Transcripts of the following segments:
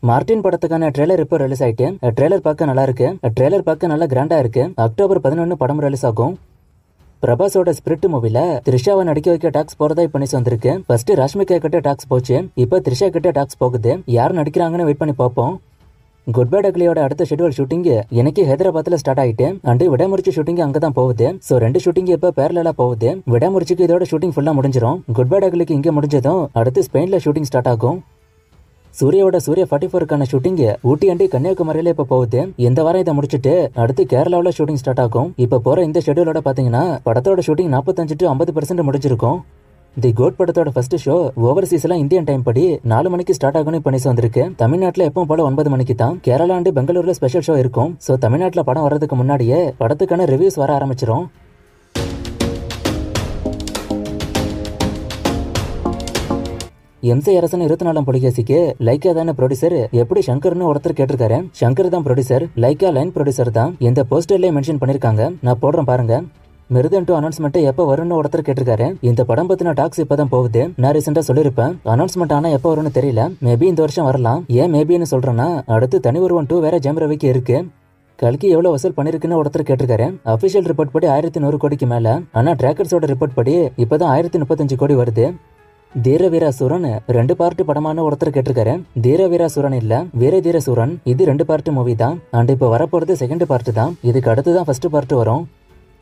Martin படத்துக்கான trailer இப்போ release ஆயிட்டு. ட்ரெய்லர் பார்க்க நல்லா இருக்கு. ட்ரெய்லர் பார்க்க நல்லா கிராண்டா இருக்கு. அக்டோபர் 11 படம் ரிலீஸ் ஆகும். பிரபாஸோட ஸ்பிரிட் மூவில த்ரிஷாவை நடிக்க வைக்க டாக்ஸ் போறதா இப்ப நியூஸ் வந்திருக்கு. ஃபர்ஸ்ட் ராஷ்மிகா கிட்ட டாக்ஸ் போச்சு, இப்ப த்ரிஷா கிட்ட டாக்ஸ் போகுது. யார் நடிக்கிறாங்கன்னு வெயிட் பண்ணி பார்ப்போம். குட் பை டக்லியோட அடுத்த ஷெட்யூல் ஷூட்டிங் எனக்கு ஹைதராபாத்ல ஸ்டார்ட் ஆயிட்டு அண்ட் விடாமுறிச்சி ஷூட்டிங் அங்கதான் போகுது. சோ 2 ஷூட்டிங் இப்ப பேரலா போகுது. விடாமுறிச்சிக்கு இதோட ஷூட்டிங் ஃபுல்லா முடிஞ்சிரும். குட் பை டக்லிக்கு இங்க முடிஞ்சதும் அடுத்து ஸ்பெயின்ல ஷூட்டிங் ஸ்டார்ட் ஆகும். சூர்யாவோட சூர்யா 44க்கான ஷூட்டிங் ஊட்டி அண்டி கன்னியாகுமரியில இப்ப போகுது. இந்த வாரம் இதை முடிச்சுட்டு அடுத்து கேரளாவில் ஷூட்டிங் ஸ்டார்ட் ஆகும். இப்ப போற இந்த ஷெட்யூலோட பாத்தீங்கன்னா படத்தோட ஷூட்டிங் 45 to 50% முடிஞ்சிருக்கும். தி கோட் படத்தோட ஃபர்ஸ்ட் ஷோ ஓவர்சீஸ்ல இந்தியன் டைம் படி 4 மணிக்கு ஸ்டார்ட் ஆகும்னு இப்ப நியூஸ் வந்திருக்கு. தமிழ்நாட்டுல எப்பவும் போல 9 மணிக்கு தான். கேரளா அண்ட் பெங்களூர்ல ஸ்பெஷல் ஷோ இருக்கும். சோ தமிழ்நாட்டுல படம் வர்றதுக்கு முன்னாடியே படத்துக்கான ரிவ்யூஸ் வர ஆரம்பிச்சிரும். எம்சி அரசன் 24 புலிகேசிக்கு லைக்கா தானே ப்ரொடியூசர், எப்படி சங்கர்னு ஒருத்தர் கேட்டிருக்காரு. சங்கர் தான் ப்ரொடியூசர், லைக்கா லைன் ப்ரொடியூசர் தான். இந்த போஸ்டர்லயே மென்ஷன் பண்ணிருக்காங்க. நான் போடுறேன் பாருங்க. மிருதன் 2 அனௌன்ஸ்மெண்ட் எப்ப வரும்னு ஒருத்தர் கேட்டிருக்காரு. இந்த படம் பத்தின டாக்ஸ் இப்பதான் போகுது. நான் ரீசெண்டா சொல்லிருப்பேன், அனௌன்ஸ்மெண்ட் ஆனா எப்ப வரும்னு தெரியல. மேபி இந்த வருஷம் வரலாம். ஏன் மேபின்னு சொல்றேன்னா அடுத்து தனி ஒருவன் 2 வேற ஜெயம் ரவிக்கு இருக்கு. கல்கி எவ்வளவு வசூல் பண்ணிருக்குன்னு ஒருத்தர் கேட்டிருக்காரு. அபிஷியல் ரிப்போர்ட் படி 1100 கோடிக்கு மேல. ஆனா டிராக்கர்ஸோட ரிப்போர்ட் படி இப்பதான் 1035 கோடி வருது. தீரவீராசுரன் 2 பார்ட் படமான ஒருத்தர் கேட்டிருக்காரு. தீரவீராசுரன் இல்ல, வீர தீரசூரன். இது 2 பார்ட் மூவி தான். அண்ட் இப்ப வரப்போறது செகண்ட் பார்ட் தான். இதுக்கு அடுத்துதான் ஃபர்ஸ்ட் பார்ட் வரும்.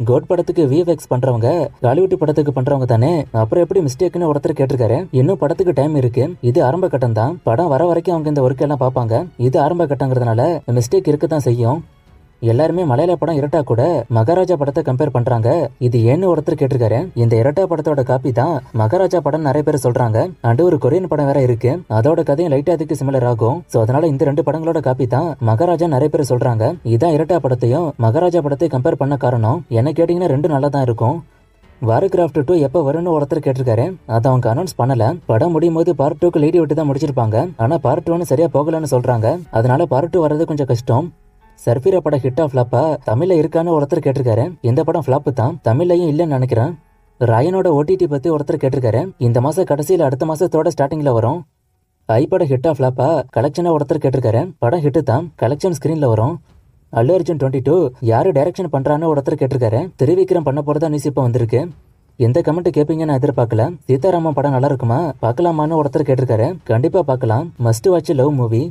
கோட் படத்துக்கு விஎஃப்எக்ஸ் பண்றவங்க ஹாலிவுட் படத்துக்கு பண்றவங்க தானே, அப்புறம் எப்படி மிஸ்டேக்னு ஒருத்தர் கேட்டிருக்காரு. இன்னும் படத்துக்கு டைம் இருக்கு. இது ஆரம்ப கட்டம் தான். படம் வர வரைக்கும் அவங்க இந்த ஒர்க் எல்லாம் பார்ப்பாங்க. இது ஆரம்ப கட்டங்கிறதுனால மிஸ்டேக் இருக்கத்தான் செய்யும். எல்லாருமே மலையாள படம் இரட்டா கூட மகாராஜா படத்தை கம்பேர் பண்றாங்க. இது ஏன்னு ஒருத்தர் கேட்டிருக்காரு. இந்த இரட்டா படத்தோட காப்பி தான் மகாராஜா படம் நிறைய பேர் சொல்றாங்க. அண்ட் ஒரு கொரியன் படம் வேற இருக்கு, அதோட கதையும் லைட்டா அதுக்கு சிமிலர் ஆகும். சோ அதனால இந்த 2 படங்களோட காப்பி தான் மகாராஜா நிறைய பேர் சொல்றாங்க. இதான் இரட்டா படத்தையும் மகாராஜா படத்தை கம்பேர் பண்ண காரணம். என்ன கேட்டீங்கன்னா 2 நல்லா தான் இருக்கும். வார்கிராஃப்ட் 2 எப்ப வரும்னு ஒருத்தர் கேட்டிருக்காரு. அதை அவங்க அனௌன்ஸ் பண்ணல. படம் முடியும் போது பார்ட் 2க்கு லீடி விட்டு தான் முடிச்சிருப்பாங்க. ஆனா பார்ட் 1 சரியா போகலன்னு சொல்றாங்க. அதனால பார்ட் 2 வர்றது கொஞ்சம் கஷ்டம். சர்ஃபீரா படம் ஹிட்டா ஃபிளாப்பா தமிழ்ல இருக்கான்னு ஒருத்தர் கேட்டிருக்காரு. இந்த படம் ஃபிளாப் தான், தமிழ்லயும் இல்லன்னு நினைக்கிறேன். ராயனோட ஓடிடி பத்தி ஒருத்தர் கேட்டிருக்காரு. இந்த மாசம் கடைசியில அடுத்த மாசத்தோட ஸ்டார்டிங்ல வரும். ஐ படம் ஹிட்டா ஃபிளாப்பா கலெக்ஷனா ஒருத்தர் கேட்டிருக்காரு. படம் ஹிட் தான், கலெக்ஷன் ஸ்கிரீன்ல வரும். அல்லு அர்ஜுன் 22 யாரு டைரக்ஷன் பண்றான்னு ஒருத்தர் கேட்டிருக்காரு. திருவிக்ரம் பண்ண போறதா நியூஸ் இப்ப வந்திருக்கு. எந்த கமெண்ட் கேப்பீங்க நான் எதிர்பார்க்கல. சீதாராமன் படம் நல்லா இருக்குமா பார்க்கலாமான்னு ஒருத்தர் கேட்டிருக்காரு. கண்டிப்பா பார்க்கலாம். Must watch love movie.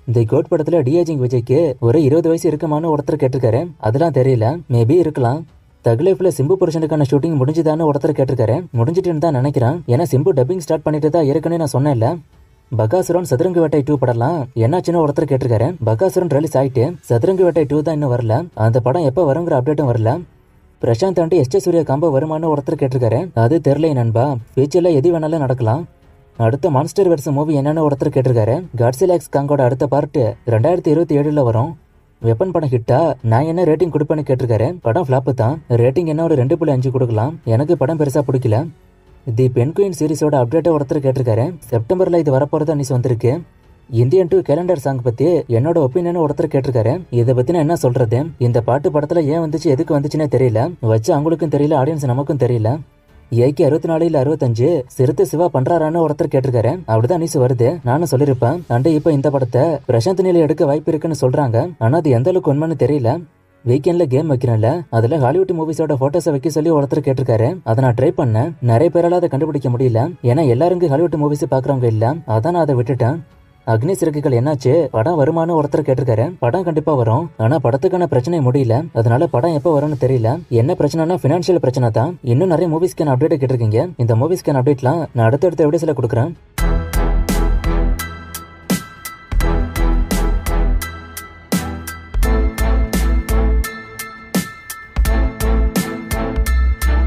The GOAT படத்துல டிஏஜிங் விஜய்க்கு ஒரு 20 வயசு இருக்குமான்னு ஒருத்தர் கேட்டிருக்காரு. அதெல்லாம் தெரியல, மேபி இருக்கலாம். தக்லைஃப்ல சிம்பு புருஷனுக்கான ஷூட்டிங் முடிஞ்சுதான்னு ஒருத்தர் கேட்டிருக்காரு. முடிஞ்சிட்டுன்னு தான் நினைக்கிறேன். ஏன்னா சிம்பு டப்பிங் ஸ்டார்ட் பண்ணிட்டு தான் ஏற்கனவே நான் சொன்னேன்ல. பகாசுரன் சதுரங்க வேட்டை 2 படலாம் என்னாச்சுன்னு ஒருத்தர் கேட்டிருக்காரு. பகாசுரன் ரிலீஸ் ஆயிட்டு சதுரங்க வேட்டை 2 தான் இன்னும் வரல. அந்த படம் எப்ப வருங்கிற அப்டேட்டும் வரல. Prashanth and S Surya combo வருமானு ஒருத்தர் கேட்டிருக்காரு. அது தெரியல நண்பா, ஃபியூச்சர்ல எது வேணாலும் நடக்கலாம். அடுத்த மான்ஸ்டர் வெர்ஸ் மூவி என்னன்னு ஒருத்தர் கேட்டிருக்காரு. காட்ஸிலா எக்ஸ் காங்கோட அடுத்த பார்ட் 2027ல வரும். வெப்பன் படம் ஹிட்டா நான் என்ன ரேட்டிங் கொடுப்பேன்னு கேட்டிருக்காரு. படம் ஃபிளாப் தான், ரேட்டிங் என்ன ஒரு 2.5 கொடுக்கலாம். எனக்கு படம் பெருசா பிடிக்கல. தி பென்குயின் சீரிஸோட அப்டேட்டை ஒருத்தர் கேட்டிருக்காரு. செப்டம்பர்ல இது வரப்போறதா நியூஸ் வந்திருக்கு. இந்தியன் 2 கேலண்டர் சாங் பத்தி என்னோட ஒப்பீனியன் ஒருத்தர் கேட்டிருக்காரு. இதை பத்தி நான் என்ன சொல்றது, இந்த பாட்டு படத்துல ஏன் வந்துச்சு எதுக்கு வந்துச்சுன்னே தெரியல. வச்சு அவங்களுக்கும் தெரியல, ஆடியன்ஸ் நமக்கும் தெரியல. ஏகே 64 இல்ல 65 சிறுத்தை சிவா பண்றாரான்னு ஒருத்தர் கேட்டிருக்காரு. அப்படிதான் நியூஸ் வருது, நானும் சொல்லிருப்பேன். அண்ட் இப்ப இந்த படத்தை பிரசாந்த் நீல எடுக்க வாய்ப்பு இருக்குன்னு சொல்றாங்க. ஆனா அது எந்த அளவுக்கு உண்மைன்னு தெரியல. வீக்கெண்ட்ல கேம் வைக்கிறேன்ல, அதுல ஹாலிவுட் மூவிஸோட போட்டோஸை வைக்க சொல்லி ஒருத்தர் கேட்டிருக்காரு. அதை நான் ட்ரை பண்ணேன். நிறைய பேரால அதை கண்டுபிடிக்க முடியல. ஏன்னா எல்லாரும் ஹாலிவுட் மூவிஸ் பாக்குறவங்க இல்ல, அதான் நான் அதை விட்டுட்டேன். அக்னி சிறகுகள் என்னாச்சு படம் வருமானு ஒருத்தர் கேட்டிருக்காரு. படம் கண்டிப்பா வரும். ஆனா படத்துக்கான பிரச்சனை முடியல. அதனால படம் எப்ப வரும்னு தெரியல. என்ன பிரச்சனைனா பினான்சியல் பிரச்சனை தான். இன்னும் நிறைய மூவிஸ்க்கான அப்டேட் கேட்டிருக்கீங்க. இந்த மூவிஸ்க்கான அப்டேட்லாம் நான் அடுத்தடுத்த வீடியோஸ்ல கொடுக்குறேன்.